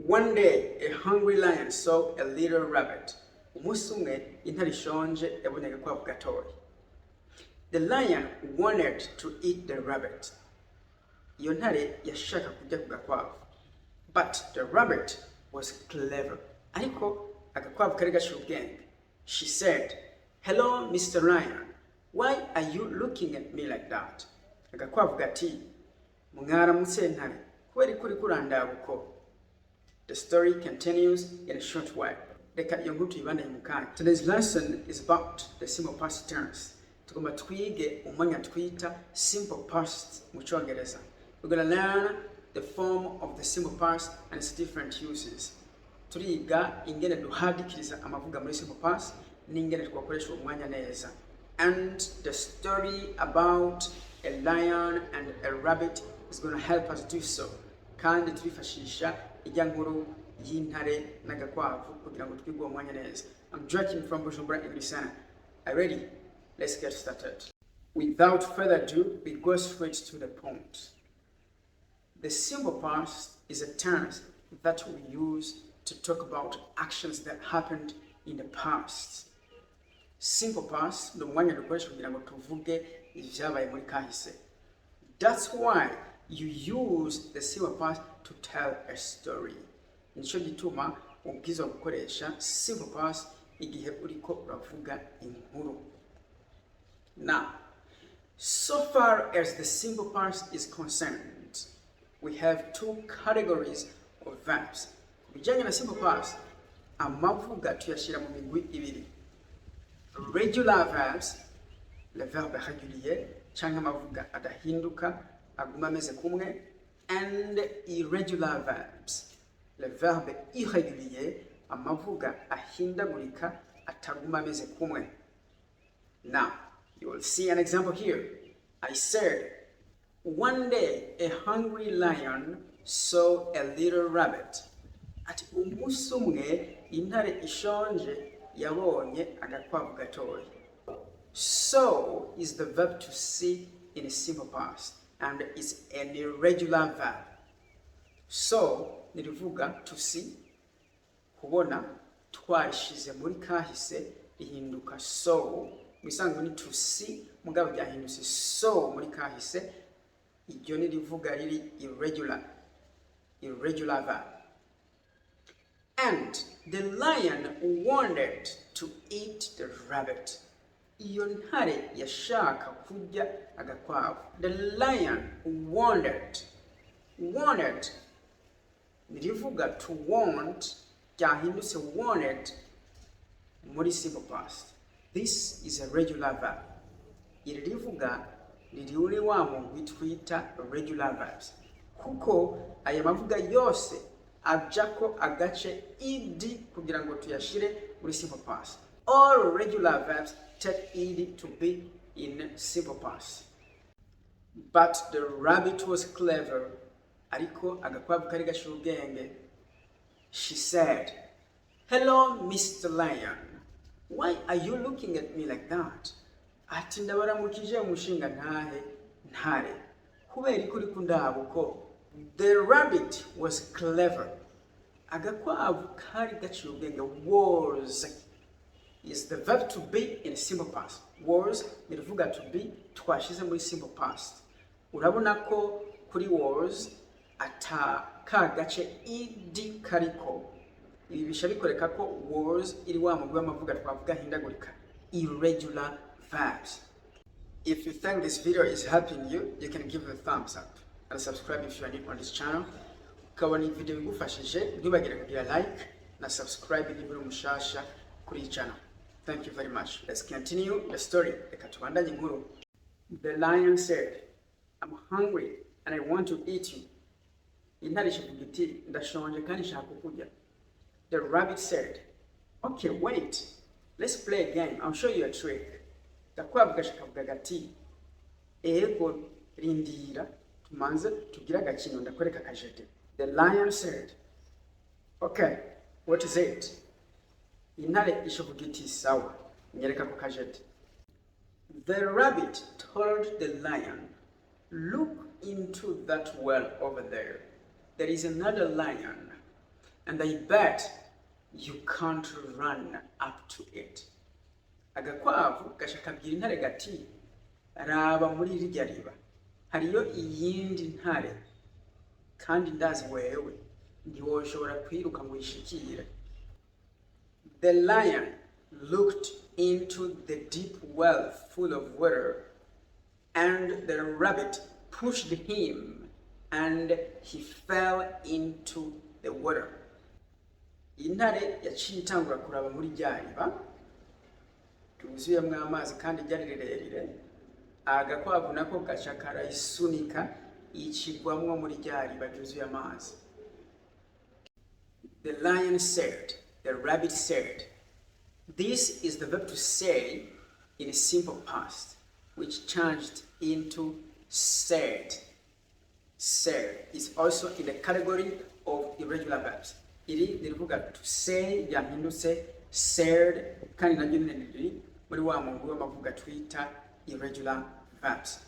One day, a hungry lion saw a little rabbit. Umunsi umwe, intare ishonje yabonye agakwavu gatoya. The lion wanted to eat the rabbit. Iyo ntare yashaka kurya ku gakwavu. But the rabbit was clever. Ariko agakwavu kari gaciye ubwenge. She said, "Hello, Mr. Lion. Why are you looking at me like that?" Agakwavu gati, "Mwaramutse ntare, kubera iki uri kurandaba uko?" The story continues in a short while. Today's lesson is about the simple past tense. Tugomba twige umwanya twita simple past mu Icongereza. We're going to learn the form of the simple past and its different uses. Turiga ingene duhadikiriza amavuga muri simple past n'ingene twakoresha umwanya neza. And the story about a lion and a rabbit is going to help us do so. Kandi turifashisha ijya nkuru y'intare n'agakwavu kugira ngo twige uwo mwanya neza. I'm Joachim from Bujumbura English Center. Are you ready? Let's get started. Without further ado, we go straight to the point. The simple past is a term that we use to talk about actions that happened in the past. Simple past ni umwanya dukoresha kugira ngo tuvuge ivyabaye muri kahise. That's why you use the simple past to tell a story. Nico gituma ubwirizwa gukoresha simple past igihe uriko uravuga inkuru. Now, so far as the simple past is concerned, we have two categories of verbs. Bijanye na simple past, amavuga tuyashira mu migwi ibiri. Regular verbs, le verbe régulier, canke amavuga adahinduka, aguma ameze kumwe, and irregular verbs, le verbe irrégulier, amavuga ahindagurika, ataguma ameze kumwe. Now, you will see an example here. I said, one day a hungry lion saw a little rabbit. Ati umunsi umwe intare ishonje yabonye agakwavu gatoya. So is the verb to see in a simple past and is an irregular verb. So nirivuga to see, kubona twarishize muri kahise rihinduka so. Misango ni to see mugabo byahindutse so muri kahise, iryo nirivuga riri irregular verb. And the lion wanted to eat the rabbit. Iyo ntare yashaka kurya agakwavu. The lion wanted nirivuga to want byahindutse wanted muri simple past. This is a regular verb. Iri rivuga riri uri wa mugwi twita regular verbs. Kuko aya mavuga yose ajako agace ed kugira ngo tuyashire muri simple past. All regular verbs take ed to be in simple past. But the rabbit was clever. Ariko agakwavu kari gaciye ubwenge. She said, "Hello, Mr. Lion. Why are you looking at me like that?" Ati ndabaramukije umushinga ntare. Kubera iki uri kundaba uko? The rabbit was clever. Agakwavu kari gaciye ubwenge. Was is the verb to be in a simple past. Was nirivuga to be twashize muri simple past. Urabona ko kuri was ata ka gace ed kariko. Ibi bisha bikoreka ko was iri wa mugwi w'amavuga twavuga hindagurika. Irregular verbs. If you think this video is helping you, you can give it a thumbs up and subscribe if you are new on this channel. Ukabona video igufashije, ntibagire kugira like na subscribe niba uri mushasha kuri iyi channel. Thank you very much. Let's continue the story. Reka tubandanye inkuru. The lion said, "I'm hungry and I want to eat you." Intare ishivuga iti ndashonje kandi nshaka kukurya. The rabbit said, "Okay, wait. Let's play a game. I'll show you a trick." Gakwavu gashakavuga gati, "Ego rindira tumanze tugira agakino ndakwereka kajete." The lion said, "Okay, what is it?" Intare ishivuga iti sawa, nyereka ku kajete. The rabbit told the lion, "Look into that well over there. There is another lion. and I bet you can't run up to it. Agakwavu gashaka kabwira intare gati raba muri rirya riba hariyo iyindi ntare kandi ndazi wewe ntiwoshobora kwiruka ngo uyishikire. The lion looked into the deep well full of water, and the rabbit pushed him, and he fell into the water. Intare yaciye itangura kuraba muri rya riba ryuzuyemo amazi kandi ryari rirerire, agakwavu nako gaca karayisunika ikigwamwo muri rya riba ryuzuye amazi. The lion said, the rabbit said. This is the verb to say in a simple past, which changed into said. Said is also in the category of irregular verbs. Iri rivuga to say yahindutse said kandi naryo riri muri wa muntu w'amavuga twita irregular verbs.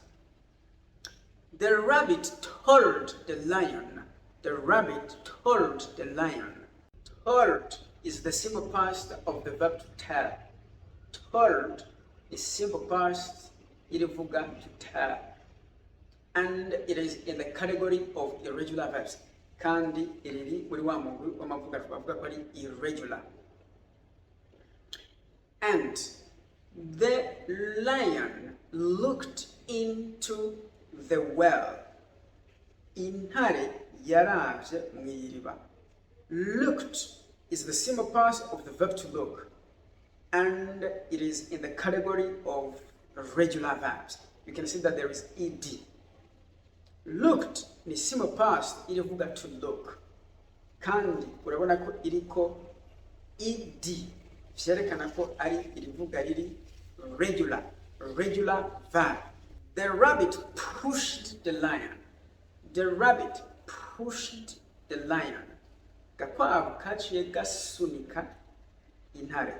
The rabbit told the lion. The rabbit told the lion. Told is the simple past of the verb to tell. Told is simple past irivuga to tell. And it is in the category of irregular verbs. Kandi iriri muri wa muntu w'amavuga twavuga ko ari irregular. And the lion looked into the well. Intare yaravye mw'iriba. Looked is the simple past of the verb to look, and it is in the category of regular verbs. You can see that there is ed. Looked ni simple past irivuga to look, kandi urabona ko iriko ed vyerekana ko ari irivuga riri regular verb. The rabbit pushed the lion. The rabbit pushed the lion. Gakwavu kaciye gasunika intare.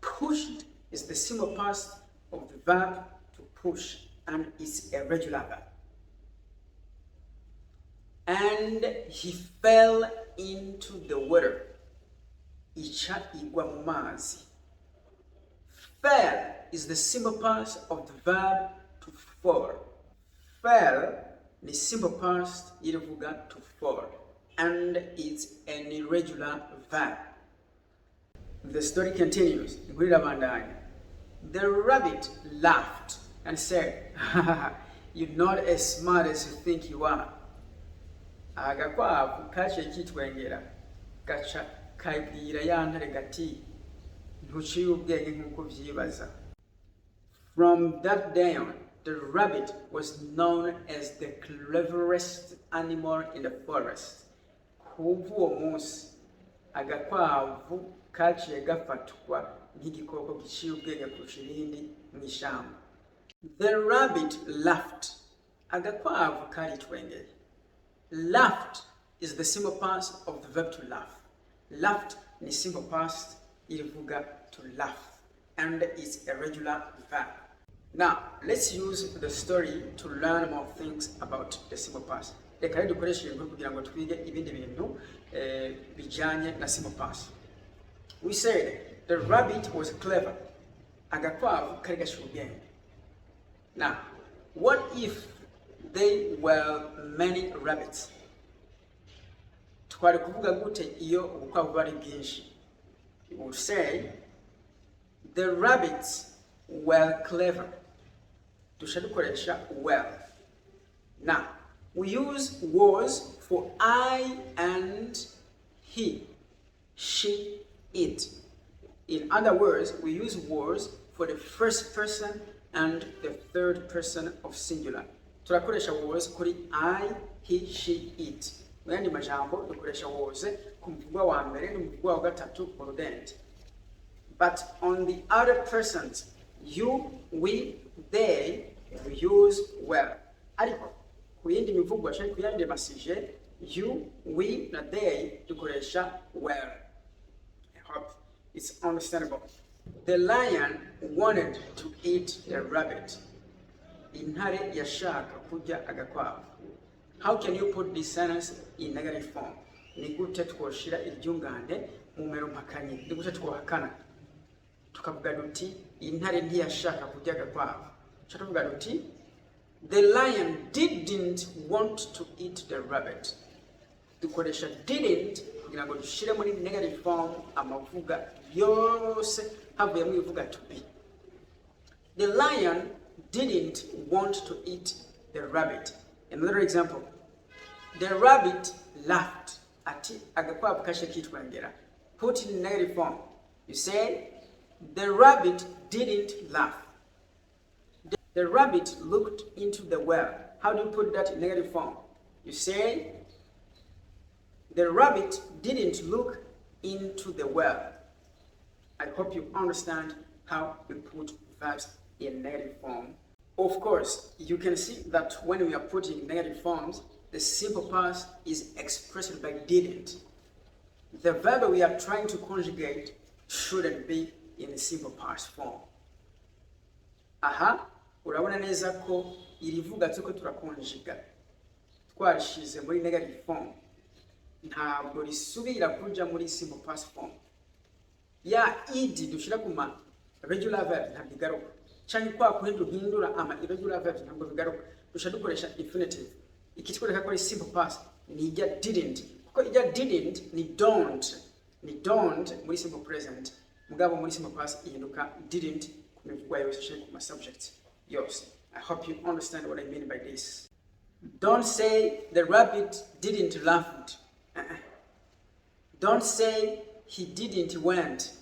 Pushed is the simple past of the verb to push, and it's a regular verb. And he fell into the water. Icha igwa mu mazi. Fell is the simple past of the verb to fall. Fell ni simple past irivuga to fall, and it's an irregular verb. The story continues. The rabbit laughed and said, "You're not as smart as you think you are." Agakwavu kaciye kitwengera gaca kabwira ya ntare gati ntuciye ubwenge nk'uko vyibaza. From that day on, the rabbit was known as the cleverest animal in the forest. Kuva uwo munsi agakwavu kaciye gafatwa nk'igikoko giciye ubwenge kurusha ibindi mw'ishamba. The rabbit laughed. Agakwavu karitwengeye. Laughed is the simple past of the verb to laugh. Laughed ni simple past irivuga to laugh, and it's a regular verb. Now, let's use the story to learn more things about the simple past. Reka dukoreshe inkuru kugira ngo twige ibindi bintu bijanye na simple past. We said the rabbit was clever. Agakwavu kari gaciye ubwenge. Now, what if they were many rabbits? Twari kuvuga gute iyo ubukwavu bari bwinshi? We would say the rabbits were clever. Dushadukoresha well. Now, we use was for I and he, she, it. In other words, we use was for the first person and the third person of singular. Turakoresha was kuri I, he, she, it. Muyandi majambo dukoresha was ku muvugwa wa mbere n'umuvugwa wa gatatu urudende. But on the other persons, you, we, they, we use well. Ariko ku yindi mivugwa cyangwa ku yandi masije, you, we na they dukoresha well. I hope it's understandable. The lion wanted to eat the rabbit. Intare yashaka kurya agakwavu. How can you put this sentence in negative form? ni gute twoshira iryungane mu mero mpakanyi, ni gute twohakana tukavuga duti intare ntiyashaka kurya agakwavu. Tukavuga duti the lion didn't want to eat the rabbit. Dukoresha didn't kugira ngo dushire muri negative form amavuga yose havuyemo ivuga to be. The lion didn't want to eat the rabbit. Another example, the rabbit laughed. Ati agakwavu kashe kitwengera. Put in negative form. You say the rabbit didn't laugh. The rabbit looked into the well. How do you put that in negative form? You say the rabbit didn't look into the well. I hope you understand how we put verbs in negative form. Of course, you can see that when we are putting negative forms, the simple past is expressed by didn't. The verb we are trying to conjugate shouldn't be in the simple past form. Aha, urabona neza ko irivuga tuko turakonjiga twarishize muri negative form, ntabwo risubira kuja muri simple past form. Ya id dushira kuma regular verb ntabwo igaruka, cyangwa kwa kuhindura ama irregular verbs ntabwo bigaruka, dushadukoresha infinitive. Ikitwereka ko ari simple past ni ijya didn't, kuko ijya didn't ni don't muri simple present, mugabo muri simple past ihinduka didn't kumivugwa yose kuma subject yose. I hope you understand what I mean by this. Don't say the rabbit didn't laugh. Don't say he didn't went.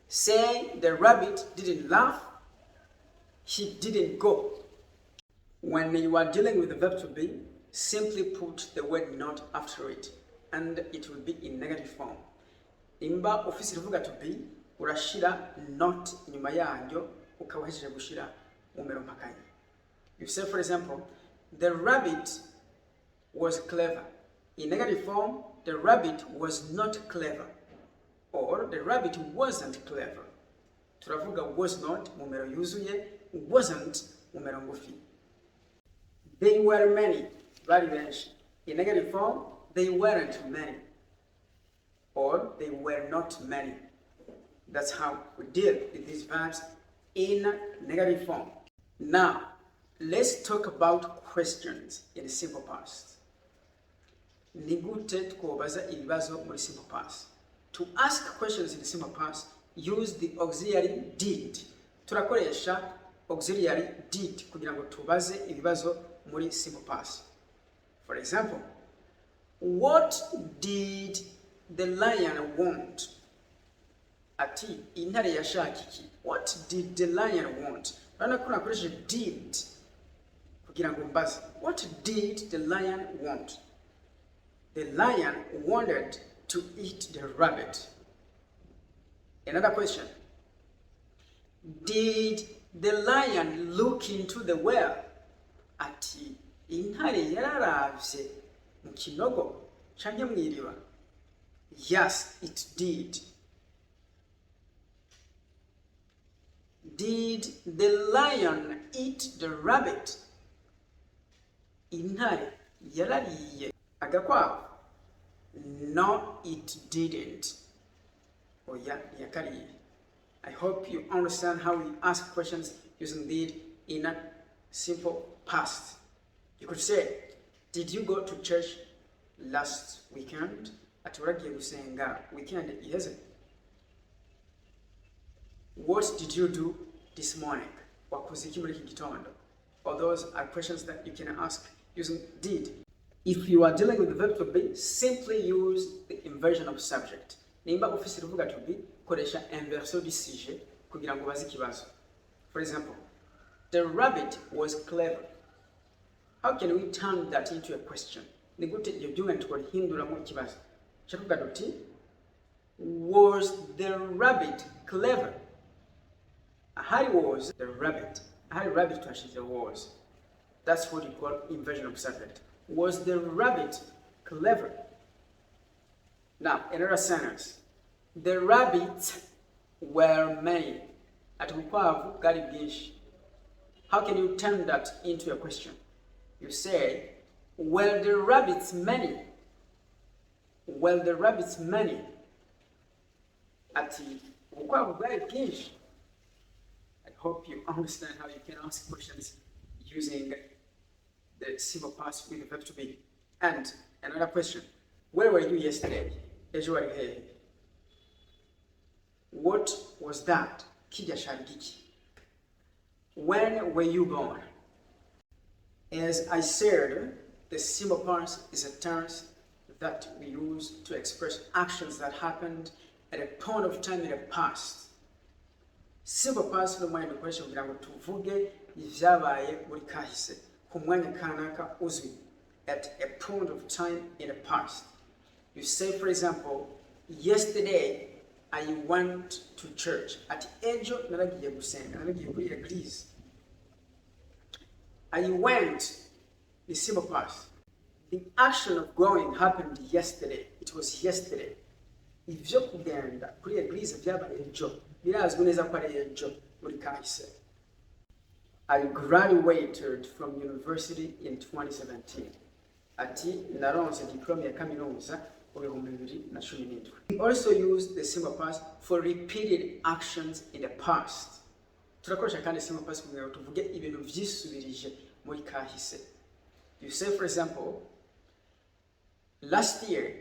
Say the rabbit didn't laugh, he didn't go. When you are dealing with the verb to be, simply put the word not after it, and it will be in negative form. Imba ofisi rivuga to be, urashira not nyuma yanyo, ukawahesheje gushira umero mpakanyi. You say, for example, the rabbit was clever. In negative form, the rabbit was not clever, or the rabbit wasn't clever. Turavuga was not mumero yuzuye, wasn't mumero ngufi. They were many, very benshi. In negative form, they weren't many, or they were not many. That's how we deal with these verbs in negative form. Now, let's talk about questions in the simple past. Ni gute twobaza ibibazo muri simple past. To ask questions in the simple past, use the auxiliary did. Turakoresha auxiliary did kugira ngo tubaze ibibazo muri simple past. For example, what did the lion want? Ati intare yashaka iki? What did the lion want? Bana kuna koresha did kugira ngo mbaze. What did the lion want? The lion wanted to eat the rabbit. Another question. Did the lion look into the well? Ati intare yararavye mu kinogo canke mwiriba? Yes, it did. Did the lion eat the rabbit? Intare yarariye agakwavu? No, it didn't. Oh yeah, yakariye. I hope you understand how we ask questions using did in a simple past. You could say, did you go to church last weekend? Aturagiye gusenga weekend iheze. What did you do this morning? Wakoze iki muri iki gitondo? All those are questions that you can ask using did. If you are dealing with the verb to be, simply use the inversion of subject. Nimba ofisi rivuga to be, koresha inversion du sujet kugira ngo baze ikibazo. For example, the rabbit was clever. How can we turn that into a question? Ni gute iyo byungane tukorihindura mu kibazo. Chakuga duti, was the rabbit clever? Ahari was the rabbit. Ahari rabbit twashize was. That's what you call inversion of subject. Was the rabbit clever? Now, another sentence. The rabbits were many. Ati ubukwavu bwari bwinshi. How can you turn that into a question? You say, were the rabbits many? Well, the rabbits many. Ati ubukwavu bwari bwinshi. I hope you understand how you can ask questions using the simple past with the verb to be. And another question. Where were you yesterday? Ejo wari hehe? What was that? Kijya shari giki? When were you born? As I said, the simple past is a tense that we use to express actions that happened at a point of time in the past. Simple past no mwanya dukoresha kugira ngo tuvuge ivyabaye muri kahise ku mwanya kanaka uzwi at a point of time in the past. You say, for example, yesterday I went to church. Ati ejo naragiye gusenga, naragiye kuri eglise. I went, the simple past. The action of going happened yesterday. It was yesterday. Ivyo kugenda kuri eglise vyabaye ejo. Birazwi neza ko ari ejo muri kahise. I graduated from university in 2017. Ati naronse diplome ya kaminuza mu 2017. We also use the simple past for repeated actions in the past. Turakoresha kandi simple past kugira ngo tuvuge ibintu vyisubirije muri kahise. You say, for example, last year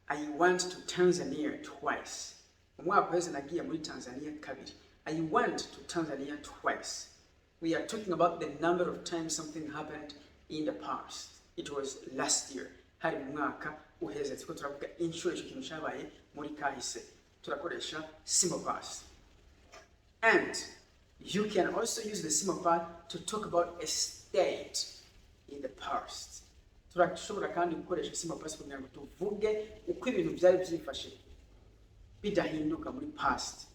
I went to Tanzania twice. Umwaka uheze nagiye muri Tanzania kabiri. I went to Tanzania twice. We are talking about the number of times something happened in the past. It was last year. Hari umwaka uheze. Tiko turavuga inshuro ico kintu cabaye muri kahise. Turakoresha simple past. And you can also use the simple past to talk about a state in the past. Turashobora kandi gukoresha simple past kugira ngo tuvuge uko ibintu byari byifashe bidahinduka muri past.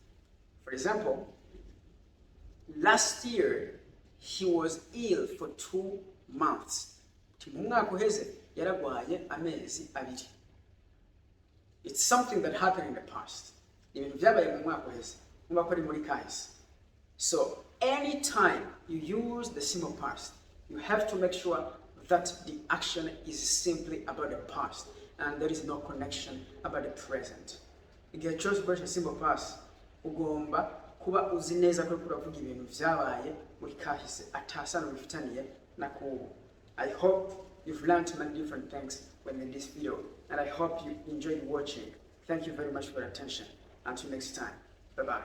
For example, last year he was ill for 2 months. Mu mwaka uheze yaragwaye amezi abiri. It's something that happened in the past. Ibintu byabaye mu mwaka uheze. Mwaka ari muri kahise. So anytime you use the simple past, you have to make sure that the action is simply about the past and there is no connection about the present. Igihe cyose ukoresha simple past, ugomba kuba uzi neza ko uravuga ibintu vyabaye muri kahise atasano bifitaniye na kubu. I hope you've learned many different things in this video, and I hope you enjoyed watching. Thank you very much for your attention. Until next time, bye-bye.